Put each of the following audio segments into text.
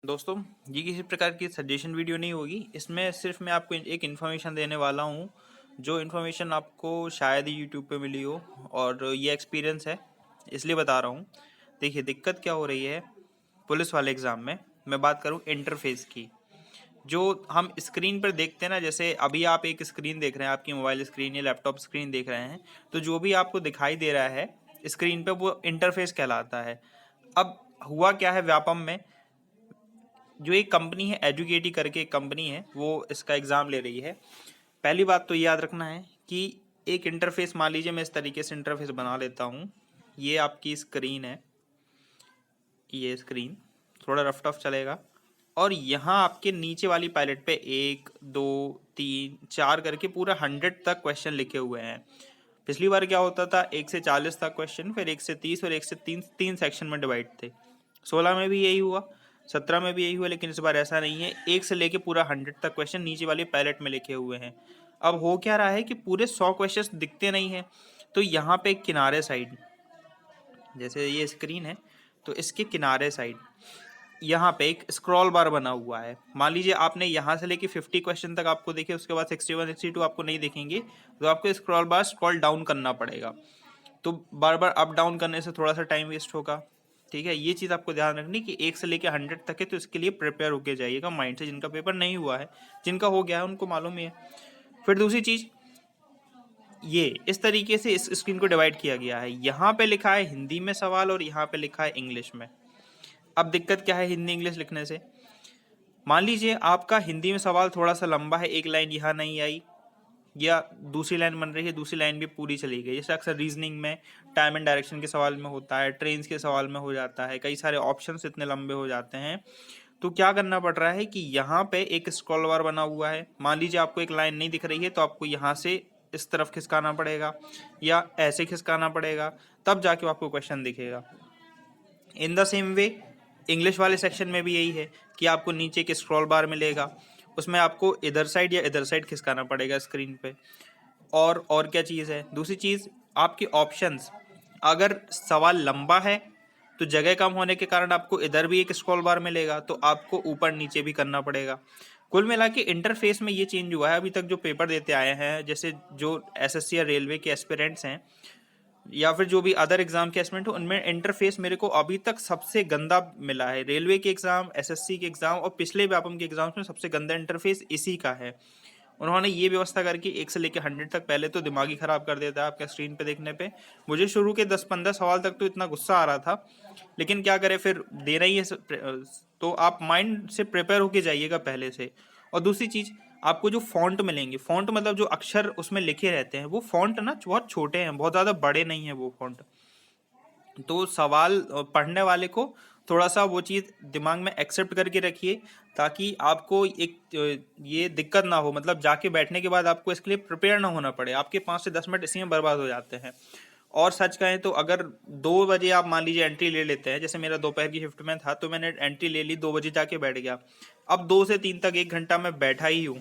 दोस्तों, ये किसी प्रकार की सजेशन वीडियो नहीं होगी। इसमें सिर्फ मैं आपको एक इन्फॉर्मेशन देने वाला हूँ, जो इन्फॉर्मेशन आपको शायद ही यूट्यूब पे मिली हो, और ये एक्सपीरियंस है इसलिए बता रहा हूँ। देखिए, दिक्कत क्या हो रही है पुलिस वाले एग्ज़ाम में। मैं बात करूँ इंटरफेस की, जो हम स्क्रीन पर देखते हैं ना। जैसे अभी आप एक स्क्रीन देख रहे हैं, आपकी मोबाइल स्क्रीन या लैपटॉप स्क्रीन देख रहे हैं, तो जो भी आपको दिखाई दे रहा है स्क्रीन पे वो इंटरफेस कहलाता है। अब हुआ क्या है, व्यापम में जो एक कंपनी है, एजुकेटी करके एक कंपनी है, वो इसका एग्ज़ाम ले रही है। पहली बात तो याद रखना है कि एक इंटरफेस, मान लीजिए मैं इस तरीके से इंटरफेस बना लेता हूँ। ये आपकी स्क्रीन है, ये स्क्रीन थोड़ा रफ टफ चलेगा, और यहाँ आपके नीचे वाली पायलट पे 1 2 3 4 करके पूरा 100 तक क्वेश्चन लिखे हुए हैं। पिछली बार क्या होता था, 1 से 40 तक क्वेश्चन, फिर 1 से 30 और 1 से 3 तीन सेक्शन में डिवाइड थे। 16 में भी यही हुआ, 17 में भी यही हुआ, लेकिन इस बार ऐसा नहीं है। 1 से लेके पूरा 100 तक क्वेश्चन नीचे वाली पैलेट में लिखे हुए हैं। अब हो क्या रहा है कि पूरे 100 क्वेश्चन दिखते नहीं हैं। तो यहाँ पे किनारे साइड, जैसे ये स्क्रीन है, तो इसके किनारे साइड यहाँ पे एक स्क्रॉल बार बना हुआ है। मान लीजिए आपने यहाँ से लेके 50 क्वेश्चन तक आपको देखे, उसके बाद 61 62 आपको नहीं दिखेंगे, तो आपको स्क्रॉल बार स्क्रॉल डाउन करना पड़ेगा। तो बार बार अप डाउन करने से थोड़ा सा टाइम वेस्ट होगा। ठीक है, ये चीज़ आपको ध्यान रखनी कि 1 से लेकर 100 तक है, तो इसके लिए प्रिपेयर होके जाइएगा माइंड से। जिनका पेपर नहीं हुआ है, जिनका हो गया है, उनको मालूम ही है। फिर दूसरी चीज़, ये इस तरीके से इस स्क्रीन को डिवाइड किया गया है। यहाँ पे लिखा है हिंदी में सवाल और यहाँ पे लिखा है इंग्लिश में। अब दिक्कत क्या है हिंदी इंग्लिश लिखने से। मान लीजिए आपका हिंदी में सवाल थोड़ा सा लंबा है, एक लाइन यहाँ नहीं आई, या दूसरी लाइन बन रही है, दूसरी लाइन भी पूरी चली गई। जैसे अक्सर रीजनिंग में टाइम एंड डायरेक्शन के सवाल में होता है, ट्रेन्स के सवाल में हो जाता है, कई सारे ऑप्शंस इतने लंबे हो जाते हैं। तो क्या करना पड़ रहा है कि यहाँ पे एक स्क्रॉल बार बना हुआ है। मान लीजिए आपको एक लाइन नहीं दिख रही है, तो आपको यहाँ से इस तरफ खिसकाना पड़ेगा या ऐसे खिसकाना पड़ेगा, तब जाके आपको क्वेश्चन दिखेगा। In the same way English वाले सेक्शन में भी यही है कि आपको नीचे एक स्क्रॉल बार मिलेगा, उसमें आपको इधर साइड या इधर साइड खिसकाना पड़ेगा स्क्रीन पे। और क्या चीज़ है, दूसरी चीज़ आपके ऑप्शंस। अगर सवाल लंबा है तो जगह कम होने के कारण आपको इधर भी एक स्क्रॉल बार मिलेगा, तो आपको ऊपर नीचे भी करना पड़ेगा। कुल मिला के इंटरफेस में ये चेंज हुआ है। अभी तक जो पेपर देते आए हैं, जैसे जो एसएससी या रेलवे के एस्पिरेंट्स हैं, या फिर जो भी अदर एग्जाम के एस्पिरेंट हो, उनमें इंटरफेस मेरे को अभी तक सबसे गंदा मिला है। रेलवे के एग्जाम, एसएससी के एग्जाम और पिछले व्यापम के एग्जाम्स में सबसे गंदा इंटरफेस इसी का है। उन्होंने ये व्यवस्था करके 1 से लेकर 100 तक, पहले तो दिमाग ही खराब कर देता है आपका स्क्रीन पे देखने पे। मुझे शुरू के 10-15 सवाल तक तो इतना गुस्सा आ रहा था, लेकिन क्या करें, फिर देना ही है। तो आप माइंड से प्रिपेयर होके जाइएगा पहले से। और दूसरी चीज़, आपको जो फॉन्ट मिलेंगे, फॉन्ट मतलब जो अक्षर उसमें लिखे रहते हैं, वो फॉन्ट ना बहुत छोटे हैं, बहुत ज़्यादा बड़े नहीं है वो फॉन्ट। तो सवाल पढ़ने वाले को थोड़ा सा वो चीज़ दिमाग में एक्सेप्ट करके रखिए, ताकि आपको एक ये दिक्कत ना हो। मतलब जाके बैठने के बाद आपको इसके लिए प्रिपेयर ना होना पड़े। आपके 5 से 10 मिनट इसी में बर्बाद हो जाते हैं। और सच कहें तो अगर 2 बजे आप मान लीजिए एंट्री ले लेते हैं, जैसे मेरा दोपहर की शिफ्ट में था, तो मैंने एंट्री ले ली, 2 बजे जाके बैठ गया। अब 2 से 3 तक 1 घंटा मैं बैठा ही हूँ।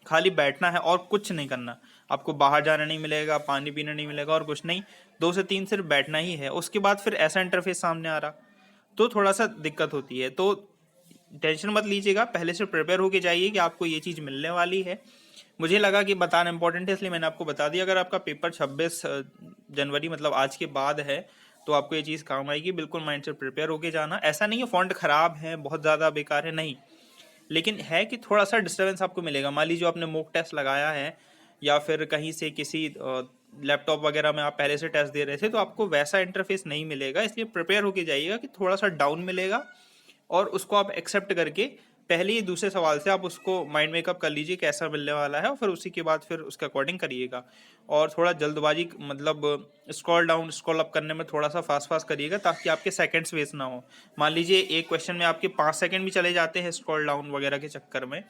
खाली बैठना है और कुछ नहीं करना। आपको बाहर जाना नहीं मिलेगा, पानी पीना नहीं मिलेगा, और कुछ नहीं। 2 से 3 सिर्फ बैठना ही है। उसके बाद फिर ऐसा इंटरफेस सामने आ रहा, तो थोड़ा सा दिक्कत होती है। तो टेंशन मत लीजिएगा, पहले से प्रिपेयर होके जाइए कि आपको ये चीज़ मिलने वाली है। मुझे लगा कि बताना इंपॉर्टेंट है, इसलिए मैंने आपको बता दिया। अगर आपका पेपर 26 जनवरी मतलब आज के बाद है, तो आपको ये चीज़ काम आएगी। बिल्कुल माइंड से प्रिपेयर होके जाना। ऐसा नहीं है फॉन्ट खराब है, बहुत ज़्यादा बेकार है, नहीं, लेकिन है कि थोड़ा सा डिस्टर्बेंस आपको मिलेगा। मान लीजिए आपने मॉक टेस्ट लगाया है, या फिर कहीं से किसी लैपटॉप वगैरह में आप पहले से टेस्ट दे रहे थे, तो आपको वैसा इंटरफेस नहीं मिलेगा। इसलिए प्रिपेयर होके जाइएगा कि थोड़ा सा डाउन मिलेगा, और उसको आप एक्सेप्ट करके पहले ही दूसरे सवाल से आप उसको माइंड मेकअप कर लीजिए कैसा मिलने वाला है, और फिर उसी के बाद फिर उसके अकॉर्डिंग करिएगा। और थोड़ा जल्दबाजी, मतलब स्क्रॉल डाउन स्क्रॉल अप करने में थोड़ा सा फास्ट फास्ट करिएगा, ताकि आपके सेकंड्स वेस्ट ना हो। मान लीजिए एक क्वेश्चन में आपके 5 सेकंड भी चले जाते हैं स्क्रॉल डाउन वगैरह के चक्कर में,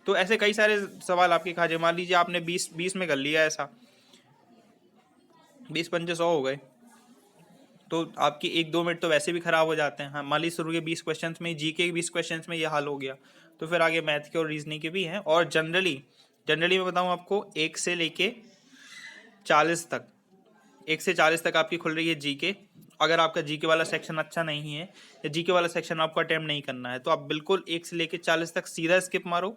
तो ऐसे कई सारे सवाल आपके खा जाए। मान लीजिए आपने 20 में कर लिया, ऐसा 20 पंजे 100 हो गए, तो आपकी 1-2 मिनट तो वैसे भी खराब हो जाते हैं। हाँ, मान लीजिए शुरू के 20 क्वेश्चंस में, जी के 20 क्वेश्चंस में ये हाल हो गया, तो फिर आगे मैथ के और रीजनिंग के भी हैं। और जनरली जनरली मैं बताऊं आपको, 1 से लेके 40 तक, 1 से 40 तक आपकी खुल रही है जी के, अगर आपका जीके वाला सेक्शन अच्छा नहीं है या जीके वाला सेक्शन आपको अटेम्प्ट नहीं करना है तो आप बिल्कुल 1 से लेकर 40 तक सीधा स्किप मारो,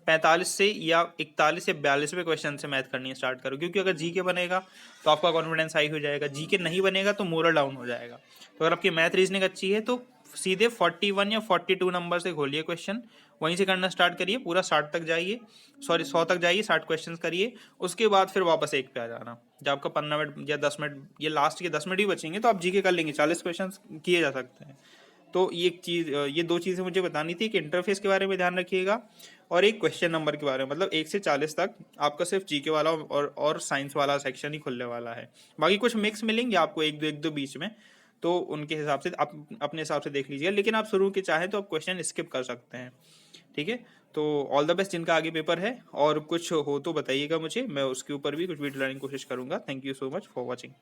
45 से या 41 या 42वें क्वेश्चन से मैथ करनी स्टार्ट करो, क्योंकि अगर जीके बनेगा तो आपका कॉन्फिडेंस हाई हो जाएगा, जीके नहीं बनेगा तो मोरल डाउन हो जाएगा। तो अगर आपकी मैथ रीजनिंग अच्छी है तो सीधे 41 या 42 नंबर से खोलिए क्वेश्चन, वहीं से करना स्टार्ट करिए, पूरा 60 तक जाइए, सॉरी 100 तक जाइए, 60 क्वेश्चन करिए, उसके बाद फिर वापस 1 पे आ जाना। जब आपका 15 मिनट या 10 मिनट, ये लास्ट के 10 मिनट ही बचेंगे तो आप जीके कर लेंगे, 40 क्वेश्चन किए जा सकते हैं। तो ये एक चीज़, ये 2 चीज़ें मुझे बतानी थी कि इंटरफेस के बारे में ध्यान रखिएगा और एक क्वेश्चन नंबर के बारे में, मतलब 1 से 40 तक आपका सिर्फ जीके वाला और साइंस वाला सेक्शन ही खुलने वाला है। बाकी कुछ मिक्स मिलेंगे आपको एक दो बीच में, तो उनके हिसाब से आप अपने हिसाब से देख लीजिएगा, लेकिन आप शुरू के चाहें तो आप क्वेश्चन स्किप कर सकते हैं। ठीक है, तो ऑल द बेस्ट जिनका आगे पेपर है, और कुछ हो तो बताइएगा मुझे, मैं उसके ऊपर भी कुछ वीडियो लाने की कोशिश करूंगा। Thank you so much for watching.